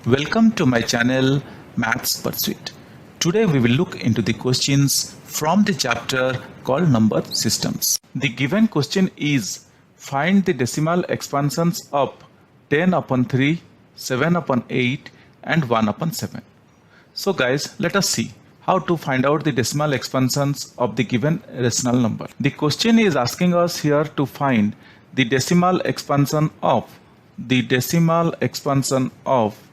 Welcome to my channel Maths Pursuit. Today we will look into the questions from the chapter called Number Systems. The given question is find the decimal expansions of 10 upon 3, 7 upon 8 and 1 upon 7. So guys, let us see how to find out the decimal expansions of the given rational number. The question is asking us here to find the decimal expansion of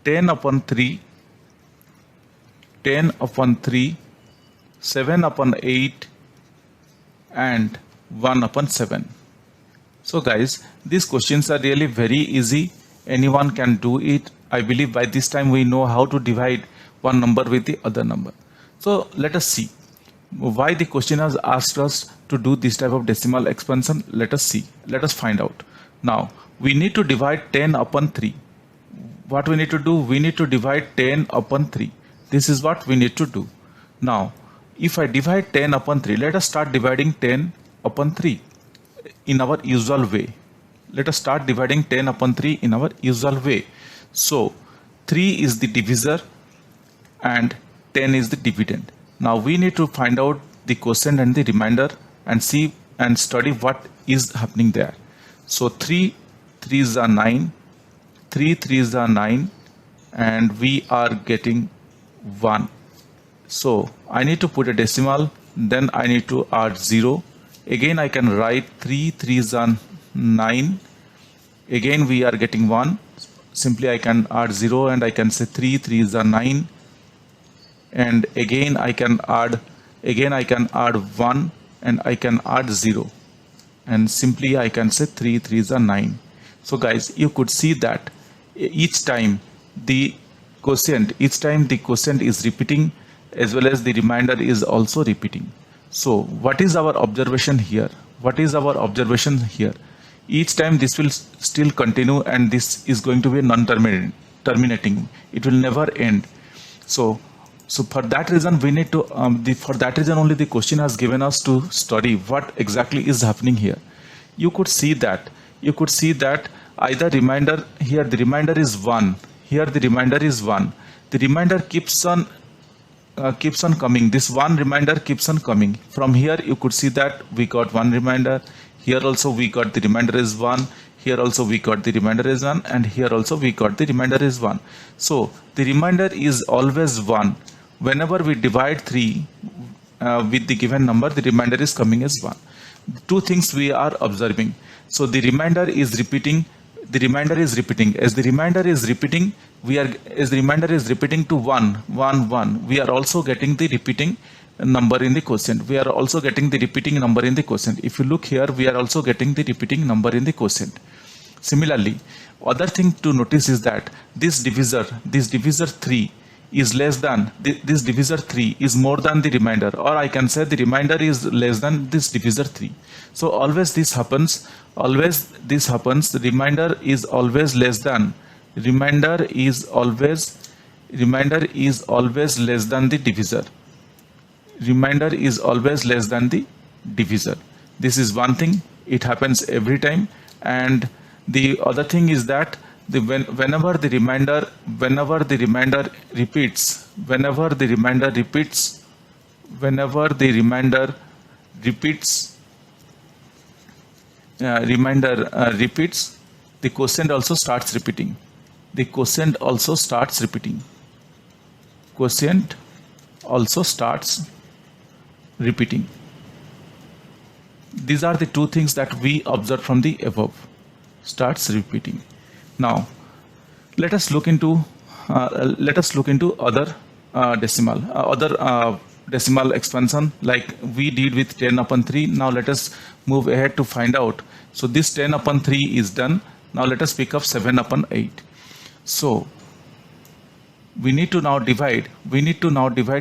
10 upon 3, 10 upon 3, 7 upon 8 and 1 upon 7. So guys, these questions are really very easy. Anyone can do it. I believe by this time we know how to divide one number with the other number. So let us see why the question has asked us to do this type of decimal expansion. Let us see. Let us find out. Now we need to divide 10 upon 3. What we need to do? We need to divide 10 upon 3. This is what we need to do. Now if I divide 10 upon 3, let us start dividing 10 upon 3 in our usual way. Let us start dividing 10 upon 3 in our usual way. So 3 is the divisor and 10 is the dividend. Now we need to find out the quotient and the remainder and see and study what is happening there. So 3 3s are 9, 3 3s are 9 and we are getting 1. So I need to put a decimal, then I need to add 0. Again I can write 3 3s are 9. Again we are getting 1. Simply I can add 0 and I can say 3 3s are 9. And again I can add 1 and I can add 0. And simply I can say 3 3s are 9. So guys, you could see that each time the quotient is repeating as well as the remainder is also repeating. So what is our observation here? Each time this will still continue and this is going to be non-terminating. It will never end. So for that reason we need to for that reason only the question has given us to study what exactly is happening here. You could see that either remainder, here the remainder is 1, here the remainder is 1. The remainder keeps on coming. This one remainder keeps on coming. From here you could see that we got one remainder. Here also we got the remainder is 1. Here also we got the remainder is 1, and here also we got the remainder is 1. So the remainder is always 1. Whenever we divide 3 with the given number, the remainder is coming as 1. Two things we are observing. So the remainder is repeating. As the remainder is repeating, to 1 1 1. We are also getting the repeating number in the quotient. If you look here, we are also getting the repeating number in the quotient. Similarly, other thing to notice is that this divisor 3 is less than this divisor 3 is more than the remainder, or I can say the remainder is less than this divisor 3. So always this happens. The remainder is always less than less than the divisor. This is one thing. It happens every time. And the other thing is that whenever the remainder repeats, the quotient also starts repeating. These are the two things that we observe from the above. Starts repeating. Now let us look into other decimal expansion like we did with 10 upon 3. Now let us move ahead to find out. So this 10 upon 3 is done. Now let us pick up 7 upon 8. So we need to now divide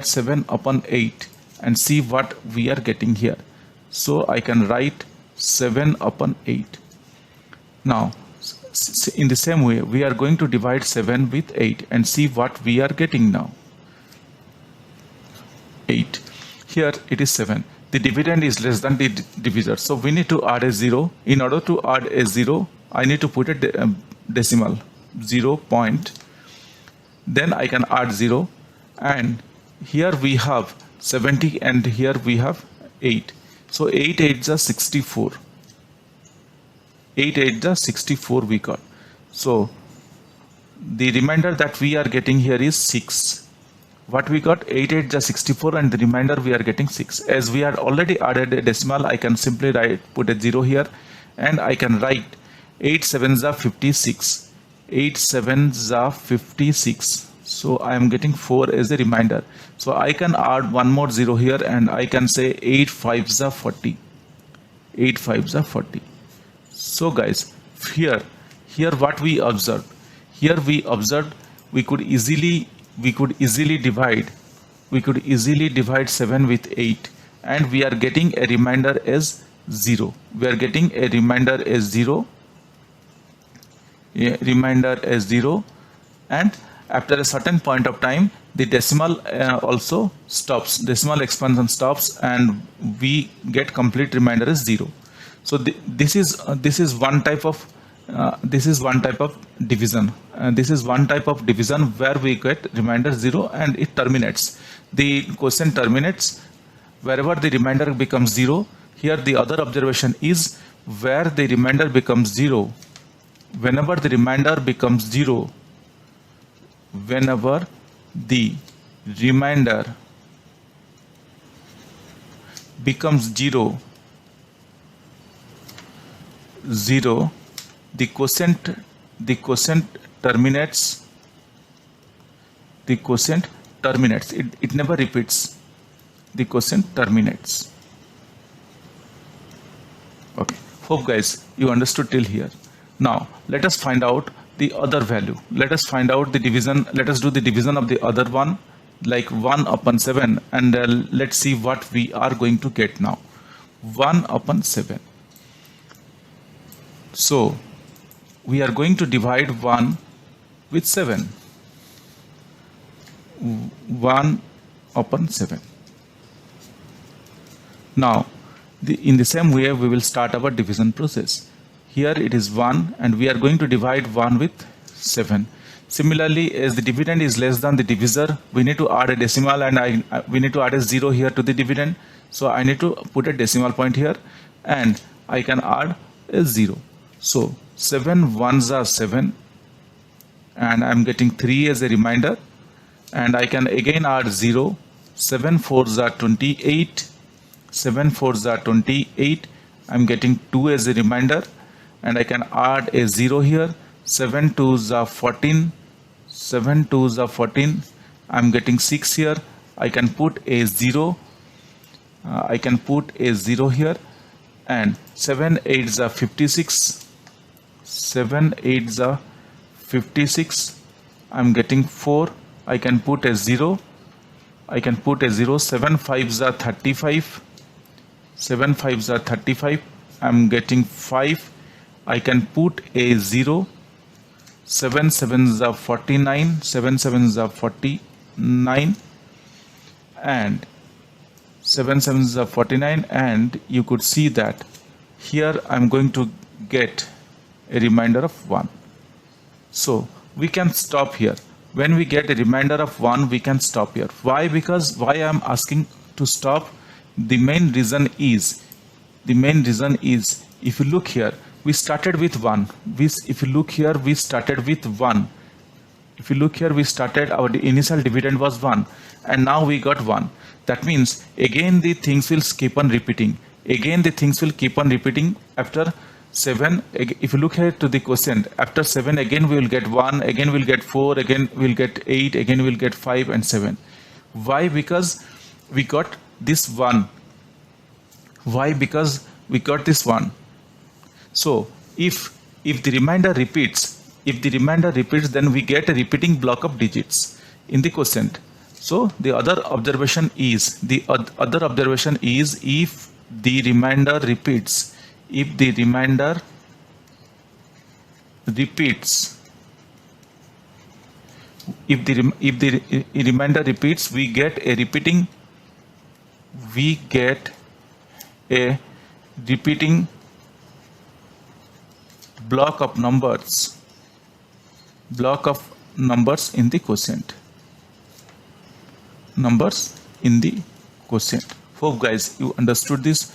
7 upon 8 and see what we are getting here. So I can write 7 upon 8. Now in the same way we are going to divide 7 with 8 and see what we are getting now. 8. Here it is 7. the dividend is less than the divisor. So we need to add a 0. In order to add a 0, I need to put a decimal 0 point. Then I can add 0, and here we have 70 and here we have 8. So 8 8s are 64. 8 8s are 64 we got. So the remainder that we are getting here is 6. What we got? 8 8s are 64 and the remainder we are getting 6. As we had already added a decimal, I can simply put a 0 here, and I can write 8 7s are 56. 8 7s are 56. So I am getting 4 as a remainder. So I can add one more 0 here, and I can say 8 5s are 40. 8 5s are 40. So guys, here what we observed? Here we observed we could easily divide 7 with 8, and we are getting a remainder as 0. We are getting a remainder as 0. And after a certain point of time, the decimal also stops. Decimal expansion stops, and we get complete remainder as 0. So this is one type of division. This is one type of division where we get remainder 0 and it terminates. The question terminates wherever the remainder becomes 0. Here the other observation is where the remainder becomes 0. Whenever the remainder becomes 0, the quotient terminates. It never repeats. The quotient terminates. Okay, hope guys you understood till here. Now let us find out the other value. Let us find out the division. Let us do the division of the other one, like 1 upon 7, and let's see what we are going to get now. 1 upon 7. So we are going to divide 1 with 7. 1 upon 7. Now in the same way we will start our division process. Here it is 1, and we are going to divide 1 with 7. Similarly, as the dividend is less than the divisor, we need to add a decimal, and we need to add a 0 here to the dividend. So I need to put a decimal point here, and I can add a 0. So 7 1s are 7, and I am getting 3 as a remainder, and I can again add 0. 7 4s are 28. 7 4s are 28. I am getting 2 as a remainder, and I can add a 0 here. 7 2s are 14. 7 2s are 14. I am getting 6 here. I can put a 0. Here, and 7 8s are 56. 7 8s are 56. I am getting 4. I can put a 0. 7 5s are 35. 7 5s are 35. I am getting 5. I can put a 0. 7 7s are 49. 7 7s are 49, and 7 7s are 49, and you could see that here I am going to get a remainder of 1. So we can stop here. When we get a remainder of 1, we can stop here. Why? Because why I am asking to stop? The main reason is if you look here, we started with 1. If you look here, we started with 1. If you look here, we started, our initial dividend was 1, and now we got 1. That means again the things will keep on repeating. After 7, if you look here to the quotient, after 7 again we will get 1, again we will get 4, again we will get 8, again we will get 5 and 7. Why? Because we got this 1. Why? Because we got this 1. So if the remainder repeats, then we get a repeating block of digits in the quotient. So the other observation is if the remainder repeats, we get a repeating a repeating block of numbers in the quotient. Hope guys you understood this.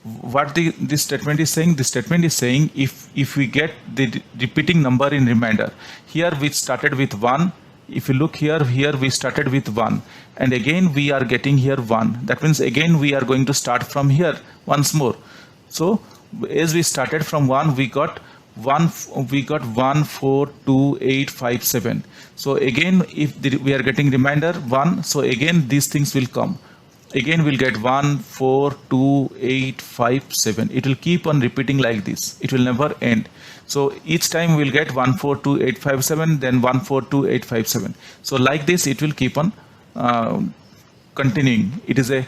What this statement is saying? This statement is saying if we get the repeating number in remainder, here we started with 1. If you look here we started with 1 and again we are getting here 1. That means again we are going to start from here once more. So as we started from 1, we got 1, 4, 2, 8, 5, 7. So again if we are getting remainder 1, so again these things will come. Again we'll get 1, 4, 2, 8, 5, 7. It will keep on repeating like this. It will never end. So each time we'll get 1, 4, 2, 8, 5, 7, then 1, 4, 2, 8, 5, 7. So like this it will keep on continuing. It is a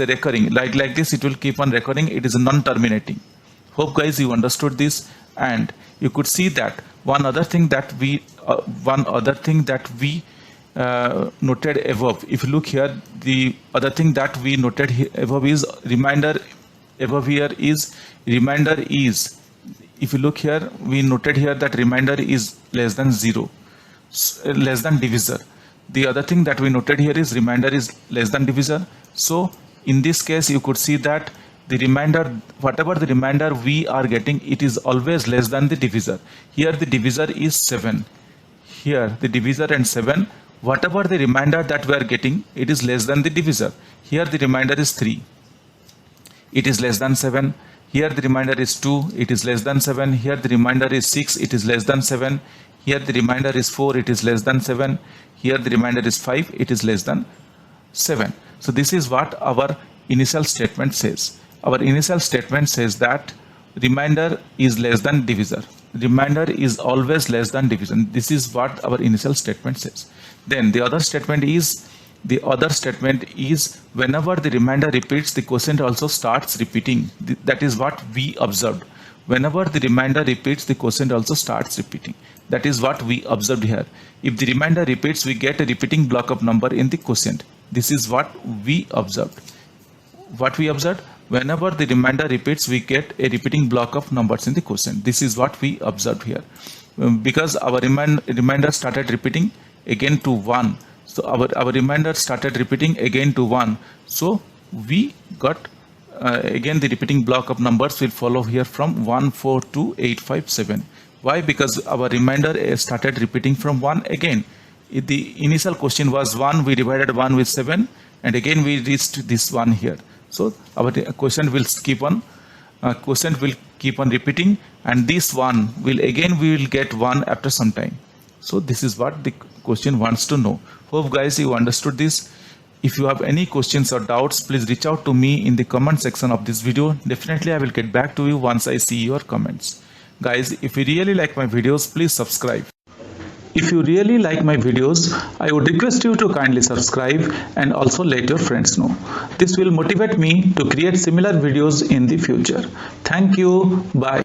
recurring. Like this it will keep on recurring. It is a non-terminating. Hope guys you understood this. And you could see that one other thing that we noted above. If you look here, the other thing that we noted above is remainder. Above here is remainder is. If you look here, we noted here that remainder is less than 0, less than divisor. The other thing that we noted here is remainder is less than divisor. So in this case, you could see that the remainder, whatever the remainder we are getting, it is always less than the divisor. Here the divisor is 7. Here the divisor and 7. Whatever the remainder that we are getting, it is less than the divisor. Here the remainder is 3. It is less than 7. Here the remainder is 2. It is less than 7. Here the remainder is 6. It is less than 7. Here the remainder is 4. It is less than 7. Here the remainder is 5. It is less than 7. So this is what our initial statement says. Our initial statement says that remainder is less than divisor. Remainder is always less than division. This is what our initial statement says. Then the other statement is whenever the remainder repeats, the quotient also starts repeating. That is what we observed. Whenever the remainder repeats, the quotient also starts repeating. That is what we observed here. If the remainder repeats, we get a repeating block of number in the quotient. This is what we observed. What we observed? Whenever the remainder repeats, we get a repeating block of numbers in the quotient. This is what we observed here. Because our remainder started repeating again to 1. So our remainder started repeating again to 1. So we got again the repeating block of numbers will follow here from 1, 4, 2, 8, 5, 7. Why? Because our remainder started repeating from 1 again. If the initial question was 1, we divided 1 with 7 and again we reached this 1 here. So our quotient will keep on repeating, and this one will again we will get 1 after some time. So this is what the question wants to know. Hope guys you understood this. If you have any questions or doubts, please reach out to me in the comment section of this video. Definitely I will get back to you once I see your comments. Guys, if you really like my videos, please subscribe. If you really like my videos, I would request you to kindly subscribe and also let your friends know. This will motivate me to create similar videos in the future. Thank you. Bye.